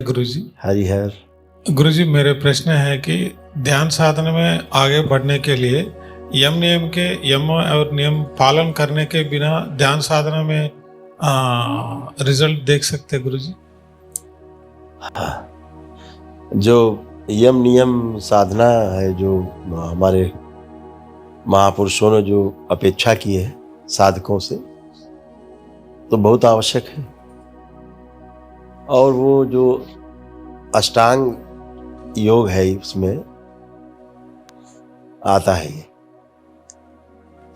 गुरुजी। हरिहर। गुरुजी, मेरे प्रश्न है कि ध्यान साधना में आगे बढ़ने के लिए यम और नियम पालन करने के बिना ध्यान साधना में रिजल्ट देख सकते गुरुजी? जो यम नियम साधना है, जो हमारे महापुरुषों ने जो अपेक्षा की है साधकों से, तो बहुत आवश्यक है। और वो जो अष्टांग योग है उसमें आता है ये।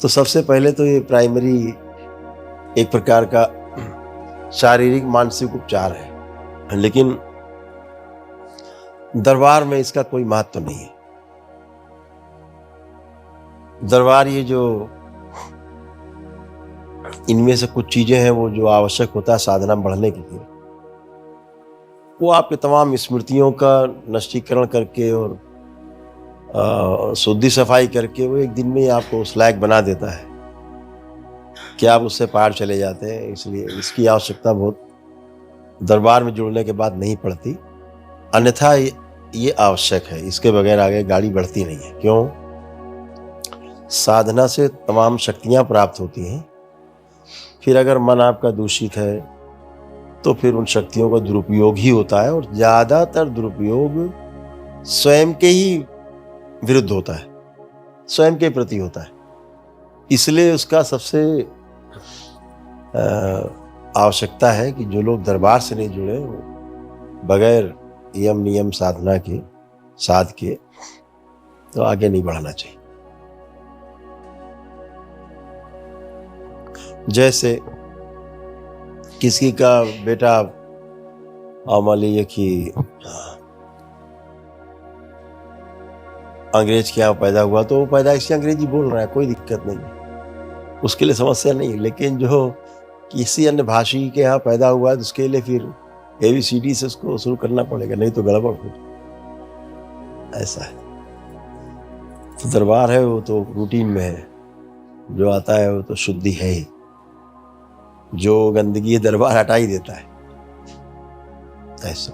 तो सबसे पहले तो ये प्राइमरी एक प्रकार का शारीरिक मानसिक उपचार है, लेकिन दरबार में इसका कोई महत्व नहीं है। दरबार ये जो इनमें से कुछ चीजें हैं वो जो आवश्यक होता है साधना बढ़ने के लिए, वो आपके तमाम स्मृतियों का नष्टीकरण करके और शुद्धि सफाई करके वो एक दिन में ही आपको उस लायक बना देता है कि आप उससे पार चले जाते हैं। इसलिए इसकी आवश्यकता बहुत दरबार में जुड़ने के बाद नहीं पड़ती, अन्यथा ये आवश्यक है। इसके बगैर आगे गाड़ी बढ़ती नहीं है। क्यों? साधना से तमाम शक्तियां प्राप्त होती हैं। फिर अगर मन आपका दूषित है तो फिर उन शक्तियों का दुरुपयोग ही होता है, और ज्यादातर दुरुपयोग स्वयं के ही विरुद्ध होता है, स्वयं के प्रति होता है। इसलिए उसका सबसे आवश्यकता है कि जो लोग दरबार से नहीं जुड़े, बगैर यम नियम साधना के साध के तो आगे नहीं बढ़ाना चाहिए। जैसे किसी का बेटा मान लीजिए कि अंग्रेज के यहाँ पैदा हुआ, तो वो पैदाइश से अंग्रेजी बोल रहा है, कोई दिक्कत नहीं है, उसके लिए समस्या नहीं है। लेकिन जो किसी अन्य भाषी के यहाँ पैदा हुआ है तो उसके लिए फिर ABCD से उसको शुरू करना पड़ेगा, नहीं तो गड़बड़ हो। ऐसा है। तो दरबार है वो तो रूटीन में है, जो आता है वो तो शुद्धि है ही। जो गंदगी दरबार हटा ही देता है। ऐसा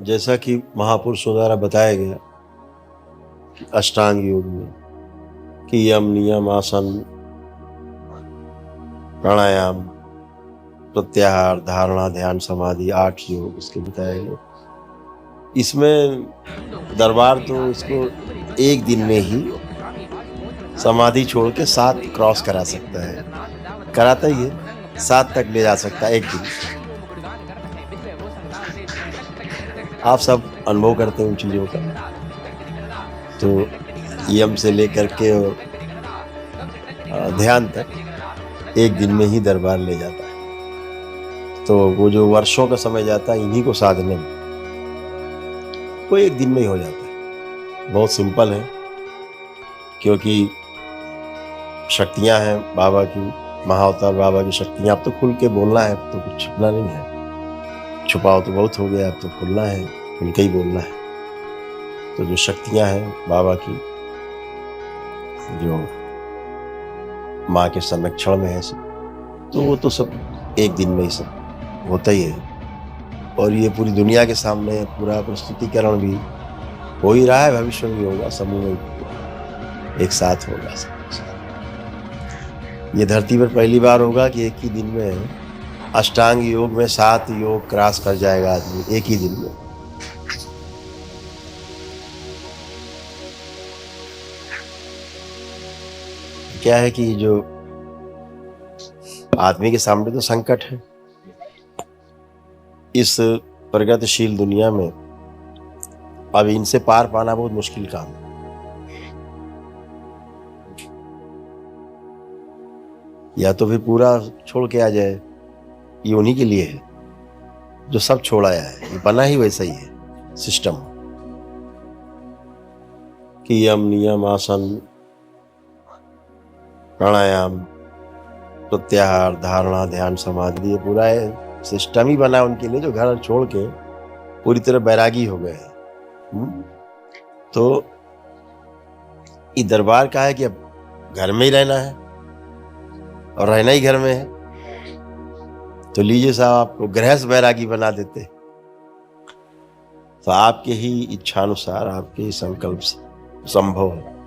जैसा कि महापुरुषों द्वारा बताया गया अष्टांग योग में कि यम नियम आसन प्राणायाम प्रत्याहार धारणा ध्यान समाधि 8 योग इसके बताए गए। इसमें दरबार तो इसको एक दिन में ही समाधि छोड़ के 7 क्रॉस करा सकता है, कराता ही है, 7 तक ले जा सकता है एक दिन। आप सब अनुभव करते हैं उन चीजों का। तो यम से लेकर के और ध्यान तक एक दिन में ही दरबार ले जाता है। तो वो जो वर्षों का समय जाता है इन्हीं को साधने में, वो एक दिन में ही हो जाता है। बहुत सिंपल है, क्योंकि शक्तियां हैं बाबा की, महाअवतार बाबा की शक्तियां। अब तो खुल के बोलना है, अब तो कुछ छिपना नहीं है। छुपाओ तो बहुत हो गया, अब तो खुलना है, खुल के ही बोलना है। तो जो शक्तियां हैं बाबा की, जो माँ के संरक्षण में है सब, तो वो तो सब एक दिन में ही सब होता ही है। और ये पूरी दुनिया के सामने पूरा प्रस्तुतिकरण भी हो ही रहा है, भविष्य में भी होगा, समूह में एक साथ होगा। ये धरती पर पहली बार होगा कि एक ही दिन में अष्टांग योग में 7 योग क्रॉस कर जाएगा आदमी एक ही दिन में। क्या है कि जो आदमी के सामने तो संकट है इस प्रगतिशील दुनिया में, अब इनसे पार पाना बहुत मुश्किल काम है। या तो फिर पूरा छोड़ के आ जाए, ये उन्हीं के लिए है जो सब छोड़ आया है। ये बना ही वैसा ही है सिस्टम कि यम नियम आसन प्राणायाम प्रत्याहार धारणा ध्यान समाधि, ये पूरा सिस्टम ही बना उनके लिए जो घर छोड़ के पूरी तरह बैरागी हो गए हैं। तो ये दरबार का है कि अब घर में ही रहना है और रहना ही घर में है। तो लीजिए साहब, आपको गृहस्थ बैरागी बना देते। तो आपके ही इच्छानुसार, आपके ही संकल्प से संभव है।